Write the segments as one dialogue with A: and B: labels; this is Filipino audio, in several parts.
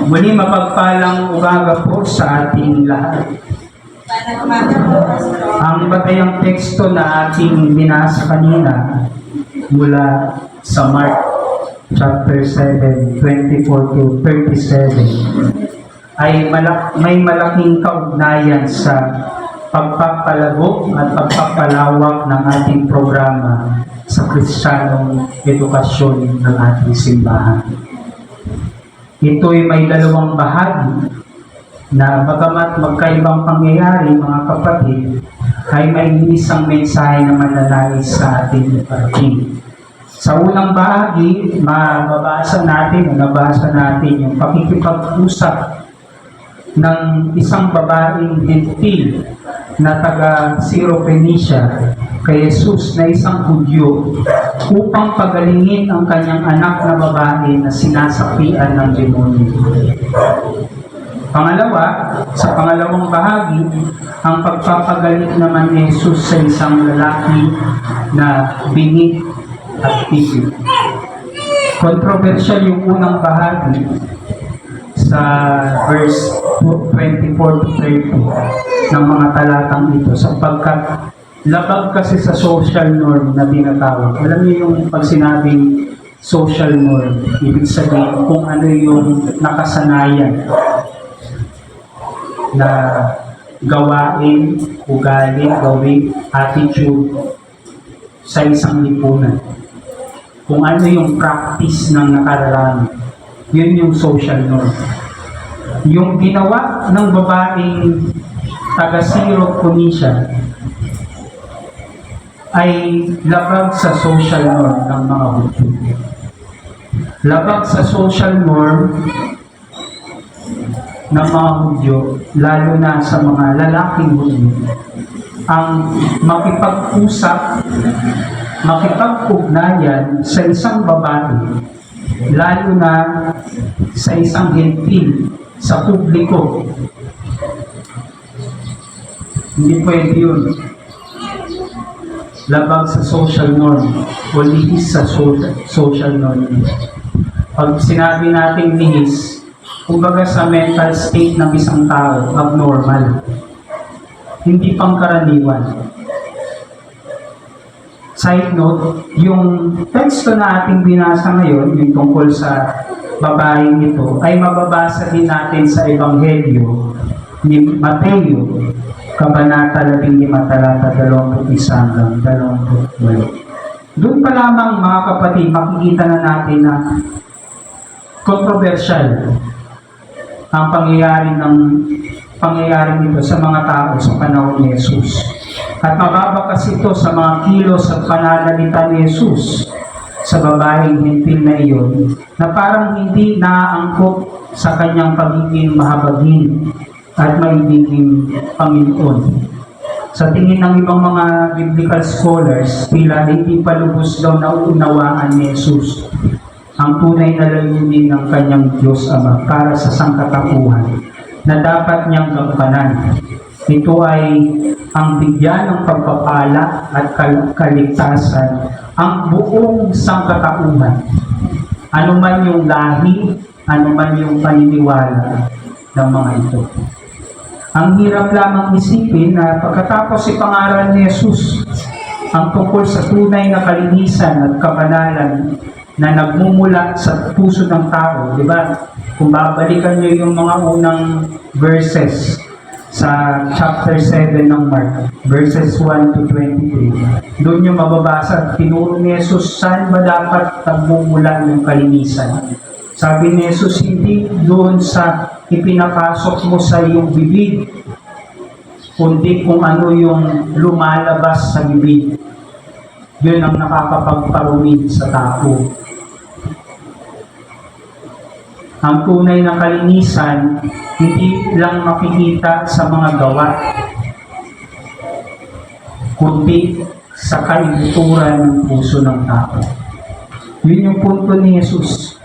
A: Muli mapagpalang umaga po sa ating lahat. Ang batayang teksto na ating binasa kanina mula sa Mark chapter 7, 24 to 37 ay may malaking kaugnayan sa pagpapalago at pagpapalawak ng ating programa sa Kristiyanong edukasyon ng ating simbahan. Ito'y may dalawang bahagi na bagamat magkaibang pangyayari, mga kapatid, ay may isang mensahe na mananais sa ating iparating. Sa unang bahagi, nabasa natin yung pakikipag-usap ng isang babaeng Hentil na taga Syrophoenicia kay Jesus na isang Hudyo upang pagalingin ang kanyang anak na babae na sinasapian ng demonyo. Pangalawa, sa pangalawang bahagi, ang pagpapagaling naman ni Jesus sa isang lalaki na bingi at pigil. Controversial yung unang bahagi sa verse 24 to 30 ng mga talatang ito sapagkat labag kasi sa social norm na tinatawag. Alam niyo yung pag sinabing social norm, ibig sabihin kung ano yung nakasanayan na gawain, ugali, gawin, attitude sa isang lipunan. Kung ano yung practice ng nakararami. Yun yung social norm. Yung ginawa ng babaeng taga Syrophoenicia ay labag sa social norm ng mga Hudyo. Labag sa social norm ng mga Hudyo, lalo na sa mga lalaking Hudyo, ang makipag-usap, makipag-ugnayan sa isang babae, lalo na sa isang Hentil, sa publiko. Hindi pwede yun. Labag sa social norm o lihis sa social norm. Pag sinabi natin lihis, kumbaga sa mental state ng isang tao, abnormal. Hindi pangkaraniwan. Side note, yung teksto na ating binasa ngayon, yung tungkol sa babaeng ito, ay mababasa din natin sa Ebanghelyo ni Mateo, Kabanata 15, talata 21 hanggang 28. Doon pa lamang, mga kapatid, makikita na natin na kontrobersyal ang pangyayari nito sa mga tao sa panahon ni Jesus. At mababakas ito sa mga kilos at pananalita ni Jesus sa babaeng Hentil na iyon na parang hindi naaangkop sa kanyang pagiging mahabagin at maibiging Panginoon. Sa tingin ng ibang mga biblical scholars, tila hindi pa lubos daw nauunawaan ni Jesus ang tunay na layunin ng kanyang Diyos Ama para sa sangkatauhan na dapat niyang gampanan. Ito ay ang bigyan ng pagpapala at kaligtasan ang buong sangkatauhan. Ano man yung lahi, ano man yung paniniwala ng mga ito. Ang hirap lamang isipin na pagkatapos ipangaral ni Jesus ang tungkol sa tunay na kalinisan at kabanalan na nagmumula sa puso ng tao, di ba? Kung babalikan niyo yung mga unang verses sa chapter 7 ng Mark, verses 1 to 23, doon yung mababasa, tinuro ni Jesus, saan ba dapat nagmumula ng kalinisan? Sabi ni Jesus, hindi doon sa ipinapasok mo sa iyong bibig, kundi kung ano yung lumalabas sa bibig. Yun ang nakakapagparumi sa tao. Ang tunay na kalinisan, hindi lang makikita sa mga gawa, kundi sa kaibuturan ng puso ng tao. Yun yung punto ni Jesus.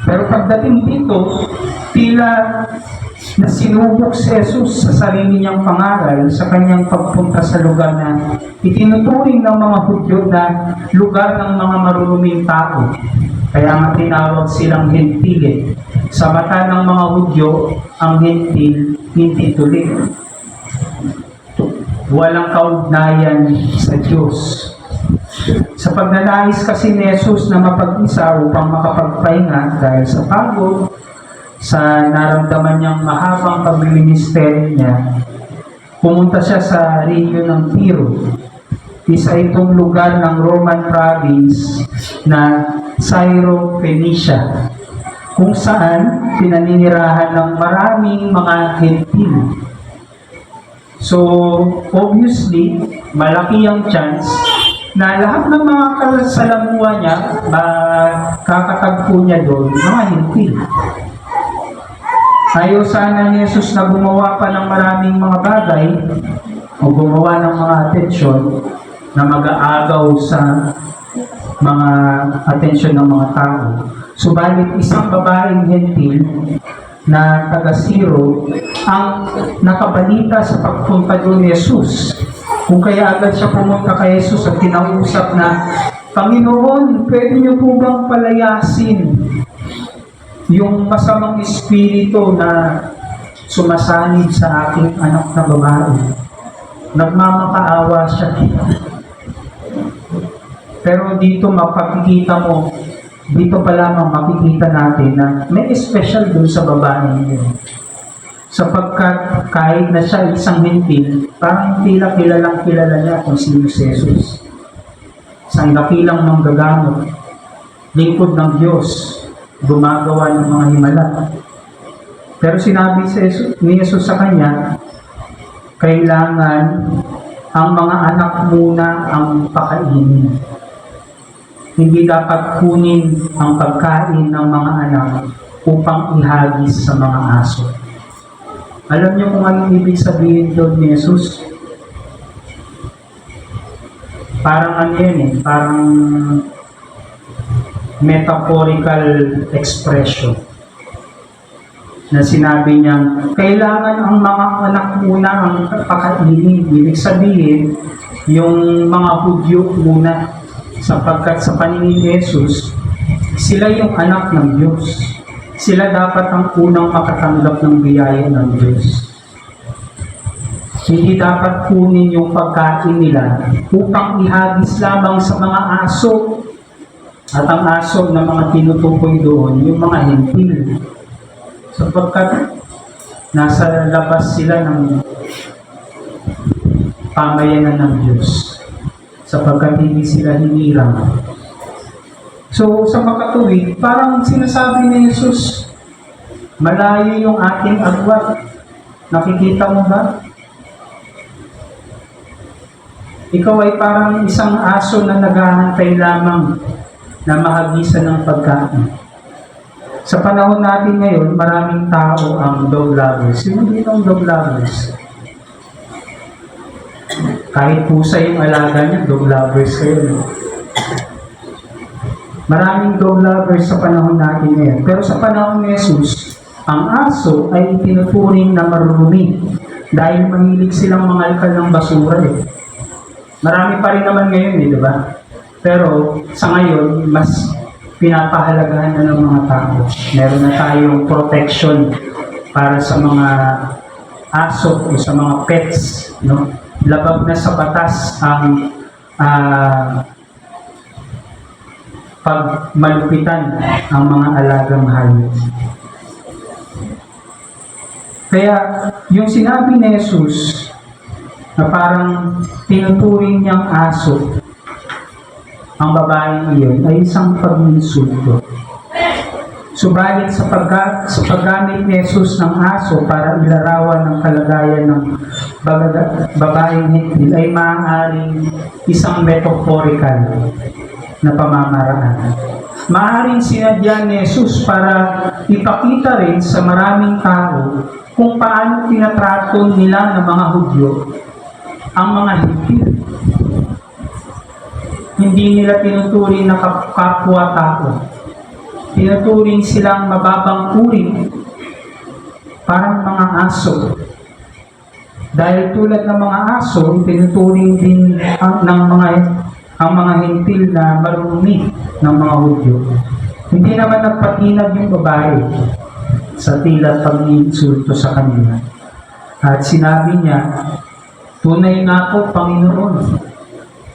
A: Pero pagdating dito, tila na sinubok si Jesus sa sarili niyang pangaral sa kanyang pagpunta sa lugar na itinuturing ng mga Hudyo na lugar ng mga maruruming tao. Kaya nga tinawag silang Hentile Sa mata ng mga Hudyo, ang hentil hindi tuli. Walang kaugnayan sa Diyos. Sa pagnanais kasi ni Jesus na mapag-isa upang makapagpahinga dahil sa pagod, sa naramdaman niyang mahabang pagministeryo niya, pumunta siya sa region ng Tiro. Isa itong lugar ng Roman province na Syro-Phoenicia, kung saan pinaninirahan ng maraming mga hentil. So, obviously, malaki ang chance na lahat ng mga kasalamuha niya, kakatagpo niya doon, mga hentil. Ayaw sana ni Jesus na gumawa pa ng maraming mga bagay o gumawa ng mga atensyon na mag-aagaw sa mga atensyon ng mga tao. Subalit isang babaeng hentil na taga-Syro ang nakabalita sa pagpunta doon ni Jesus. Kung kaya agad siya pumunta kay Jesus at kinausap na, Panginoon, pwede niyo po bang palayasin yung masamang espiritu na sumasanib sa aking anak na babae? Nagmamakaawa siya. Pero dito mapakikita mo, dito pa lamang makikita natin na may special dun sa babae niyo. Sapagkat kahit na siya isang hentil, parang kilalang kilala niya kung sino si Jesus. Isang dakilang manggagamot, lingkod ng Diyos, gumagawa ng mga himala. Pero sinabi ni Jesus sa kanya, kailangan ang mga anak muna ang pakainin. Hindi dapat kunin ang pagkain ng mga anak upang ihagis sa mga aso. Alam niyo kung anong ibig sabihin doon ni Jesus? Parang ano yan eh, parang metaphorical expression na sinabi niya, kailangan ang mga anak muna ang pakainin. Ibig sabihin, yung mga Hudyo muna, sapagkat sa paningin ni Jesus, sila yung anak ng Diyos. Sila dapat ang unang makatanggap ng biyaya ng Diyos. Hindi dapat kunin yung pagkain nila upang ihagis lamang sa mga aso. At ang aso na mga tinutukoy doon, yung mga hentil. Sapagkat nasa labas sila ng pamayanan ng Diyos. Sapagkat hindi sila hinirang. So, sa makatuwid, parang sinasabi ni Jesus, malayo yung ating agwat. Nakikita mo ba? Ikaw ay parang isang aso na naghahantay lamang na mahagisan ng pagkain. Sa panahon natin ngayon, maraming tao ang dog lovers. Sino dito ang dog lovers? Kahit pusa yung alaga niya, dog lovers kayo. Maraming dog lovers sa panahon natin ngayon. Pero sa panahon ni Jesus, ang aso ay tinuturing na marurumi dahil mahilig silang mangalkal ng basura eh. Marami pa rin naman ngayon eh, di ba? Pero sa ngayon, mas pinapahalagahan na ng mga tao. Meron na tayong protection para sa mga aso o sa mga pets. No? Labag na sa batas ang pagmalupitan ang mga alagang hayop. Kaya yung sinabi ni Jesus na parang tinuturing niyang aso ang babaeng iyon ay isang pag-insulto. Subalit sa paggamit ni Jesus ng aso para ilarawan ng kalagayan ng babaeng hentil ay maaaring isang metaphorical na pamamaraan. Maaaring sinadya ni Jesus para ipakita rin sa maraming tao kung paano tinatrato nila ng mga Hudyo ang mga hentil. Hindi nila tinuturing na kapwa-tao. Tinuturing silang mababang uri, parang mga aso. Dahil tulad ng mga aso, tinuturing din ng mga hentil na marumi ng mga Hudyo. Hindi naman nagpatinag yung babae. sa tila pag-iinsulto sa kanila. At sinabi niya, "Tunay nga po, Panginoon,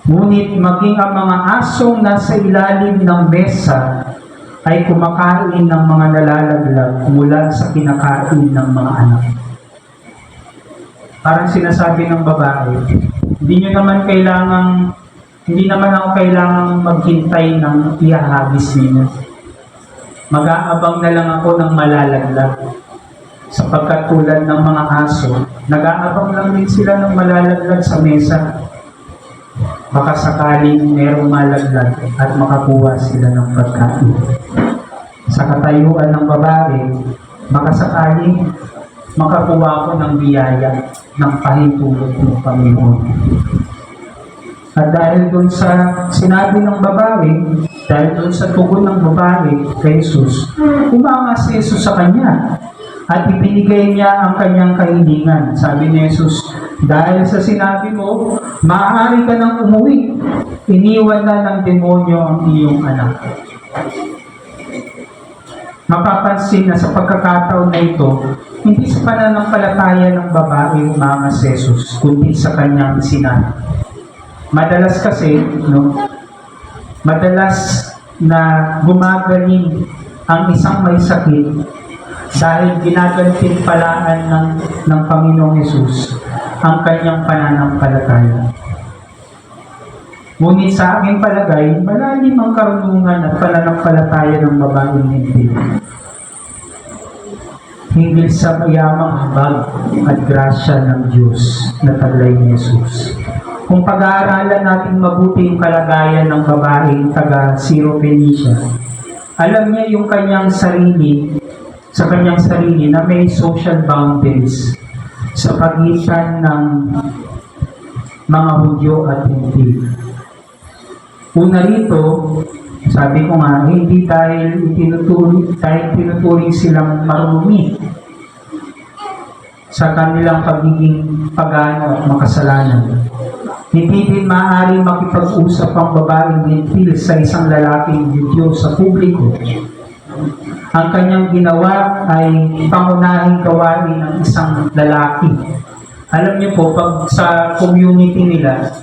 A: ngunit maging ang mga asong nasa ilalim ng mesa ay kumakain ng mga nalalaglag mula sa kinakain ng mga anak." Parang sinasabi ng babae, hindi naman ako kailangang maghintay ng ihahagis ninyo. Mag-aabang na lang ako ng malalaglag. Sapagkat tulad ng mga aso, nag-aabang lang din sila ng malalaglag sa mesa. Baka sakaling merong malaglag at makakuha sila ng pagkain. Sa katayuan ng babae, baka sakaling makakuha ko ng biyaya ng pahintulot ng Panginoon. At dahil doon sa sinabi ng babae, dahil doon sa tugon ng babae kay Jesus, umanga si Jesus sa kanya at ibinigay niya ang kanyang kahilingan. Sabi ni Jesus, "Dahil sa sinabi mo, maaari ka nang umuwi. Iniwan na ng demonyo ang iyong anak." Mapapansin na sa pagkakataon na ito, hindi sa pananampalataya ng babae umanga si Jesus, kundi sa kanyang sinabi. Madalas na gumagaling ang isang may sakit dahil ginagantimpalaan ng Panginoong Hesus ang kanyang pananampalataya. Ngunit sa aking palagay, malalim ang karunungan at pananampalataya ng babaeng hintil. Hinggil sa mayamang habag at grasya ng Diyos na taglay ni Jesus. Kung pag-aaralan natin mabuti yung kalagayan ng babaeng taga Syrophoenicia, alam niya yung sa kanyang sarili na may social boundaries sa pagitan ng mga Hudyo at Hintil. Una rito, sabi ko nga, hindi dahil tinuturing silang marumi sa kanilang pagiging pagano at makasalanan. Hindi din maaaring makipag-usap ang babaeng Hintil sa isang lalaking Hudyo sa publiko. Ang kanyang ginawa ay pangunahing gawain ng isang lalaki. Alam niyo po, pag sa community nila,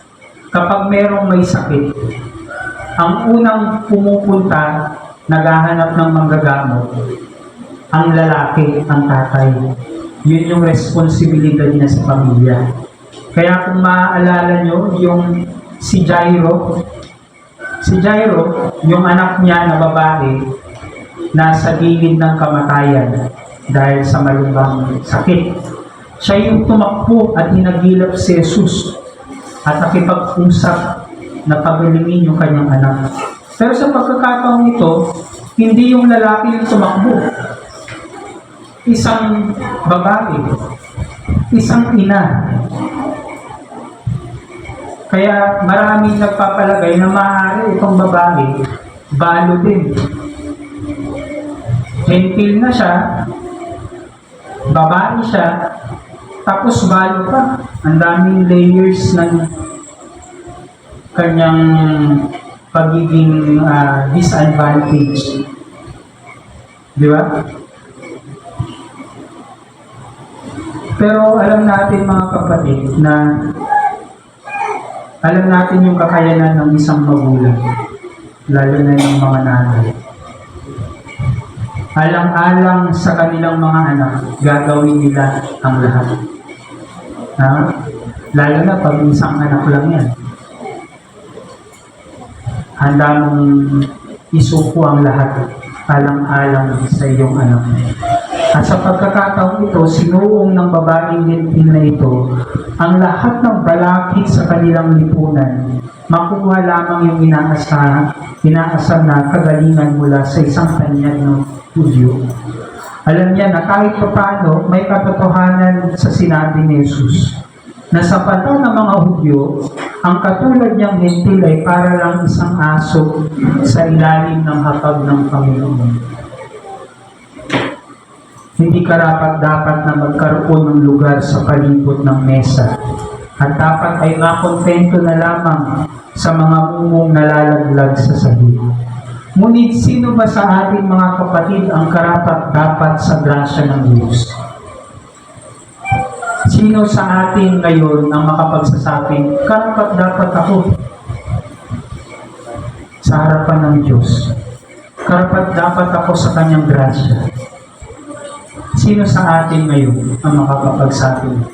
A: kapag merong may sakit, ang unang pumupunta, naghahanap ng manggagamot, ang lalaki, ang tatay. Yun yung responsibilidad niya sa pamilya. Kaya kung maaalala nyo, yung si Jairo, yung anak niya na babae, nasa gilid ng kamatayan dahil sa malubhang sakit. Siya yung tumakbo at hinagilap si Jesus at nakipag-usap na pagalingin yung kanyang anak. Pero sa pagkakataong ito, hindi yung lalaki yung tumakbo. Isang babae, isang ina. Kaya maraming nagpapalagay na maaari itong babae, balo din. Hintil na siya, babae siya, tapos balo pa. Ang daming layers ng kanyang pagiging disadvantage. Di ba? Pero alam natin mga kapatid na alam natin yung kakayanan ng isang magulang, lalo na yung mga nanay. Alang-alang sa kanilang mga anak, gagawin nila ang lahat. Lalo na pag isang anak lang yan. Handa mong isuko ang lahat, alang-alang sa iyong anak. At sa pagkakataong ito, sinuong ng babaeng Hintil na ito, ang lahat ng balakid sa kanilang lipunan, makukuha lamang yung inaasam na kagalingan mula sa isang tanyag ng Hudyo. Alam niya na kahit paano may katotohanan sa sinabi ni Jesus, na sa mata ng mga Hudyo, ang katulad niyang Hintil ay para lang isang aso sa ilalim ng hapag ng Panginoon. Hindi karapat-dapat na magkaroon ng lugar sa palibot ng mesa at dapat ay makontento na lamang sa mga mumong nalalaglag sa sahig. Ngunit sino ba sa ating mga kapatid ang karapat-dapat sa grasya ng Diyos? Sino sa atin ngayon ang makapagsasabing, karapat-dapat ako sa harapan ng Diyos? Karapat-dapat ako sa Kanyang grasya. Sino sa atin ngayon ang makakapagsabing?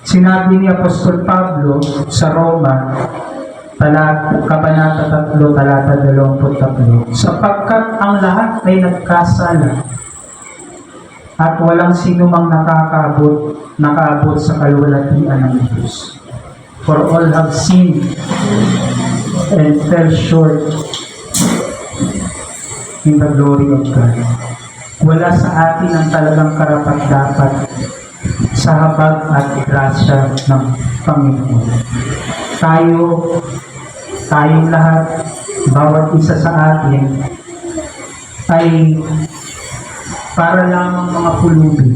A: Sinabi ni Apostol Pablo sa Roma, Kabanata 3, talata 23, sapagkat ang lahat ay nagkasala at walang sino mang nakaabot sa kaluwalhatian ng Diyos. For all have sinned and fell short in the glory of God. Wala sa atin ang talagang karapat-dapat sa habag at grasya ng Panginoon. Tayong lahat, bawat isa sa atin, ay para lamang mga pulubi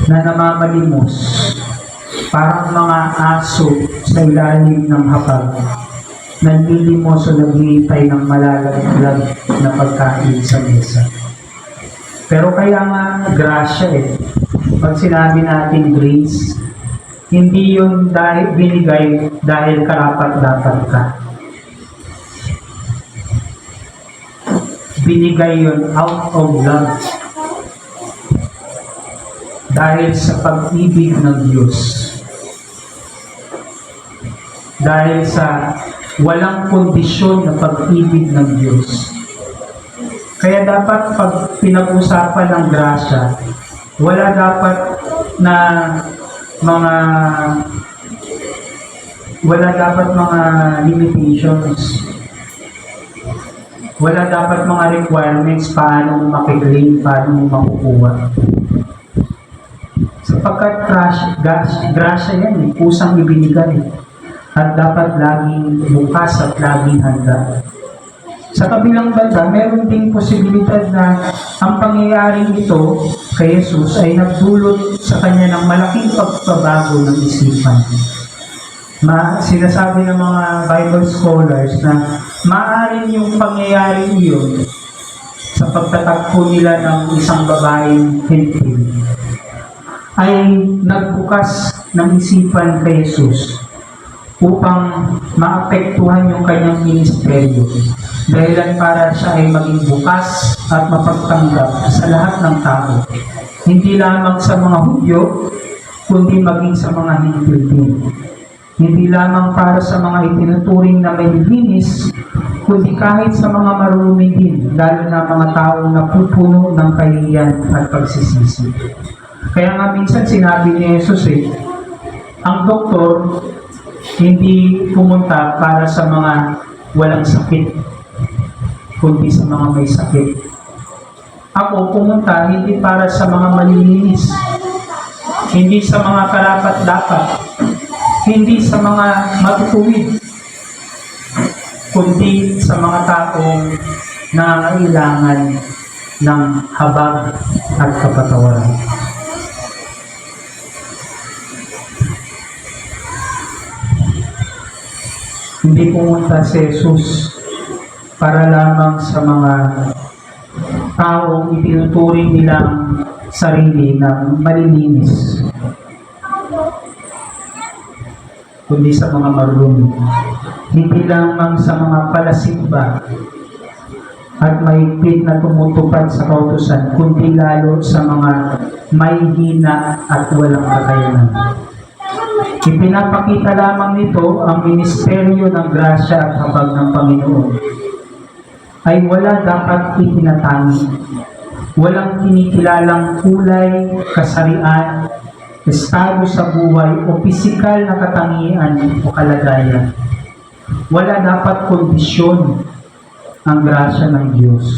A: na namamalimos, parang mga aso sa ilalim ng hapag, nanlilimos o naghihintay ng malalaglag na pagkain sa mesa. Pero kaya nga grasya pag sinabi natin grace, hindi yun binigay dahil karapat-dapat ka. Binigay yun out of love. Dahil sa pag-ibig ng Diyos. Dahil sa walang kondisyon na pag-ibig ng Diyos. Kaya dapat pag pinag-usapan ng grasya, wala dapat na mga limitations. Wala dapat mga requirements paano mo makiklaim, paano mo makukuha. Sapagkat grasya yan, kusang ibinigay. At dapat laging bukas at laging handa. Sa kabilang banda, meron ding posibilidad na ang pangyayaring ito kay Jesus ay nagdulot sa kanya ng malaking pagbabago ng isipan. Sinasabi ng mga Bible scholars na maaaring yung pangyayaring iyon sa pagtatagpo nila ng isang babaeng Hentil ay nagbukas ng isipan kay Jesus upang maapektuhan yung kanyang ministeryo. Dahilan para siya ay maging bukas at mapagtanggap sa lahat ng tao. Hindi lamang sa mga Hudyo, kundi maging sa mga Hintil din. Hindi lamang para sa mga itinuturing na may linis, kundi kahit sa mga marumi din, lalo na mga taong napupuno ng kahihiyan at pagsisisi. Kaya nga minsan sinabi ni Jesus ang doktor hindi pumunta para sa mga walang sakit, kundi sa mga may sakit. Ako pumunta hindi para sa mga malilinis, hindi sa mga karapat-dapat, hindi sa mga matutuwid, kundi sa mga taong nangangailangan ng habag at kapatawaran. Hindi pumunta si Jesus para lamang sa mga taong itinuturing nilang sarili na malilinis, kundi sa mga marunong. Hindi lamang sa mga palasimba at mahigpit na tumutupad sa kautusan, kundi lalo sa mga may hina at walang kakayanan. Ipinapakita lamang nito ang ministeryo ng grasya at habag ng Panginoon ay wala dapat itinatangi. Walang kinikilalang kulay, kasarian, estado sa buhay o pisikal na katangian o kalagayan. Wala dapat kondisyon ang grasya ng Diyos.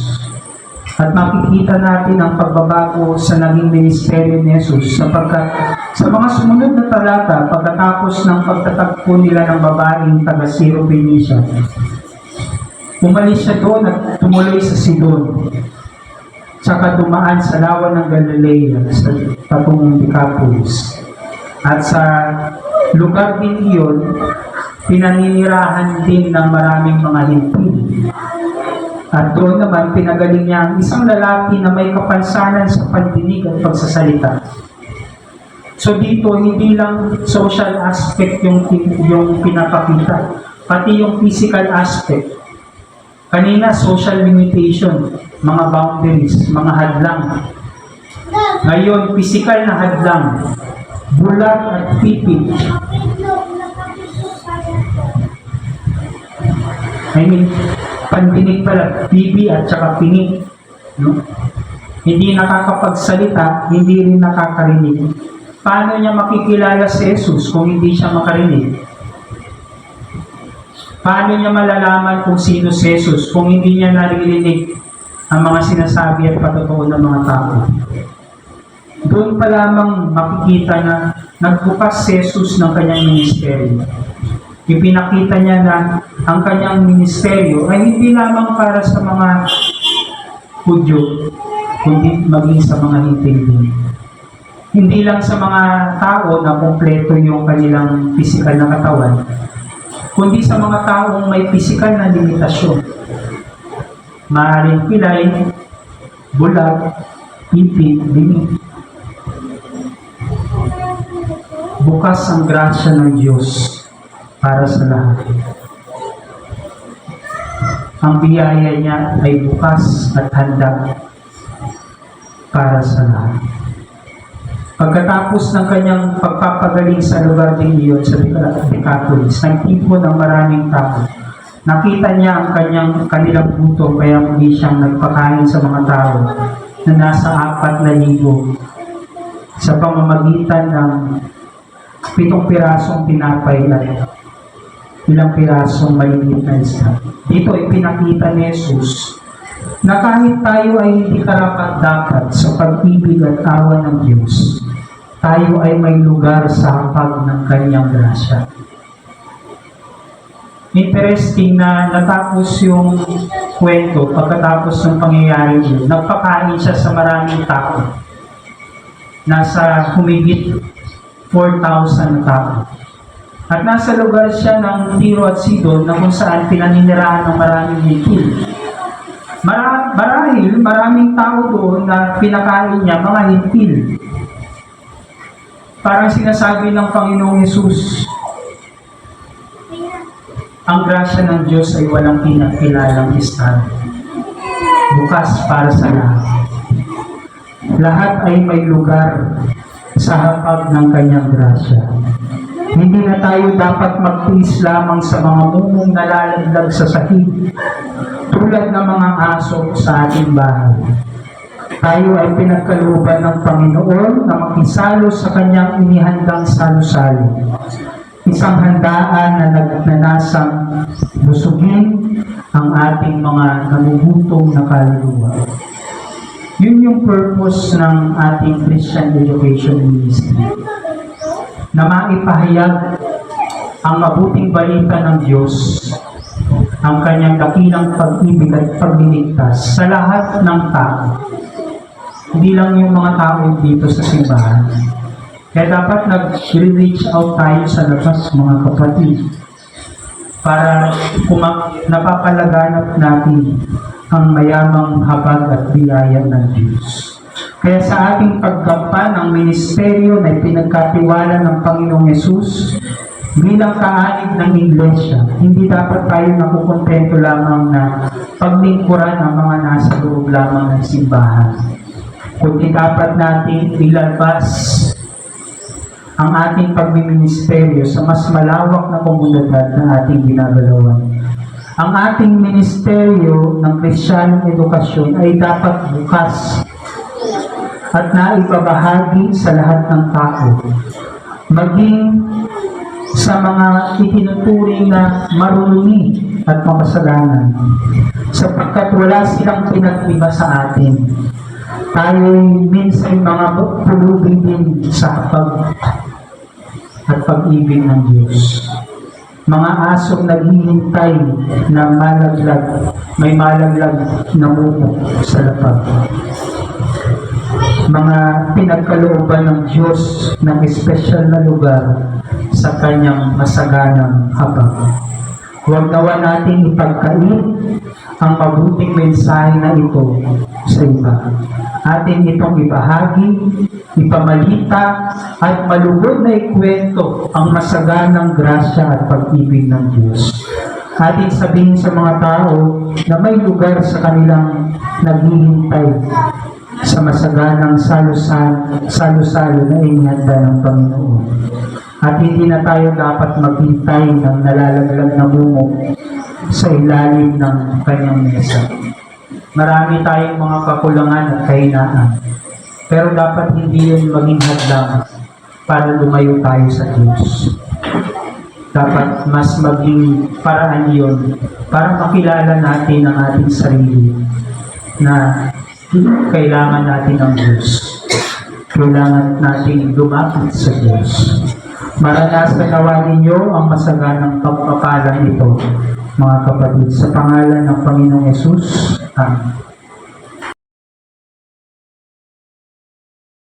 A: At makikita natin ang pagbabago sa naging ministeryo ni Jesus sapagkat sa mga sumunod na talata, pagkatapos ng pagtatagpo nila ng babaeng taga Syro-Phoenicia, umalis siya doon at tumuloy sa Sidon, saka dumaan sa lawa ng Galilea sa patungong Decapolis. At sa lugar din iyon, pinaninirahan din ng maraming mga Hintil. At doon naman, pinagaling niya ang isang lalaki na may kapansanan sa pagdinig at pagsasalita. So dito, hindi lang social aspect yung pinapakita, pati yung physical aspect. Kanina, social limitation, mga boundaries, mga hadlang. Ngayon, physical na hadlang, bulag at pipig. Pandinig pala, TV at saka pinig. No? Hindi nakakapagsalita, hindi rin nakakarinig. Paano niya makikilala si Jesus kung hindi siya makarinig? Paano niya malalaman kung sino si Jesus kung hindi niya naririnig ang mga sinasabi at patotoo ng mga tao? Doon pa lamang makikita na nagbukas si Jesus ng kanyang ministeryo. Ipinakita niya na ang kanyang ministeryo ay hindi lamang para sa mga Hudyo, kundi maging sa mga Hintil din. Hindi lang sa mga tao na kumpleto yung kanilang physical na katawan, kundi sa mga taong may physical na limitasyon. Maaaring pilay, bulag, ipit, dinig. Bukas ang grasya ng Diyos para sa lahat. Ang biyaya niya ay bukas at handa para sa lahat. Pagkatapos ng kanyang pagpapagaling sa lugar din iyon sa Decapolis, nagtipon ng maraming tao. Nakita niya ang kanilang gutom, kaya muli siyang nagpakain sa mga tao na nasa 4,000 sa pamamagitan ng 7 pirasong tinapay at ilang pirasong maliliit na isda. Dito ipinakita ni Jesus na kahit tayo ay hindi karapat-dapat sa pag-ibig at awa ng Diyos, tayo ay may lugar sa hapag ng kanyang grasya. Interesting na natapos yung kwento pagkatapos ng pangyayari yun. Nagpakain siya sa maraming tao. Nasa humigit 4,000 na tao. At nasa lugar siya ng Tiro at Sidon na kung saan pinaninirahan ng maraming Hintil. Marahil, maraming tao doon na pinakain niya, mga Hintil. Parang sinasabi ng Panginoong Hesus, ang grasya ng Diyos ay walang pinakilalang estado. Bukas para sa lahat. Lahat ay may lugar sa hapag ng kanyang grasya. Hindi na tayo dapat magtiis lamang sa mga mumong nalalaglag sa sahig, tulad ng mga aso sa ating bahay. Tayo ay pinagkalooban ng Panginoon na makisalo sa kanyang inihandang salo-salo. Isang handaan na nagnanasang busugin ang ating mga nagugutom na kaluluwa. Yun yung purpose ng ating Christian Education Ministry. Na maipahayag ang mabuting balita ng Diyos, ang kanyang dakilang pag-ibig at pagliligtas sa lahat ng tao. Hindi lang yung mga tao dito sa simbahan. Kaya dapat nag-reach out tayo sa labas, mga kapatid, para napapalaganap natin ang mayamang habag at biyaya ng Diyos. Kaya sa ating paggampan ng ministeryo na pinagkatiwala ng Panginoong Hesus bilang kaanib ng Iglesia, hindi dapat tayo nakukontento lamang na paglingkuran ang mga nasa loob lamang ng simbahan. Kundi dapat natin ilabas ang ating pagmiministeryo sa mas malawak na komunidad na ating ginagalawan. Ang ating ministeryo ng Kristyanong edukasyon ay dapat bukas at naibabahagi sa lahat ng tao, maging sa mga itinuturing na marunong at mapasalanan, sapagkat wala silang pinag-iba sa atin. Tayo'y minsan mga pulubing din sa hapag at pag-ibig ng Diyos. Mga asong naghihintay na may malaglag na mumo sa lapag. Mga pinagkalooban ng Diyos ng espesyal na lugar sa kanyang masaganang habag. Huwag nawa natin ipagkait ang mabuting mensahe na ito sa iba. Atin itong ibahagi, ipamalita, at malugod na ikwento ang masaganang grasya at pag-ibig ng Diyos. Atin sabihin sa mga tao na may lugar sa kanilang naghihintay sa masaganang salo-salo na inihanda ng Panginoon. At hindi na tayo dapat maghintay ng nalalaglag na bungo sa ilalim ng kanyang mesa. Marami tayong mga kakulangan at kahinaan, pero dapat hindi yun maging hadlang para lumayo tayo sa Diyos. Dapat mas maging paraan yun para makilala natin ang ating sarili na kailangan natin ng Diyos. Kailangan natin lumapit sa Diyos. Maranasan nawa ninyo ang masaganang pagpapalang ito, mga kapatid, sa pangalan ng Panginoong Yesus. Amen.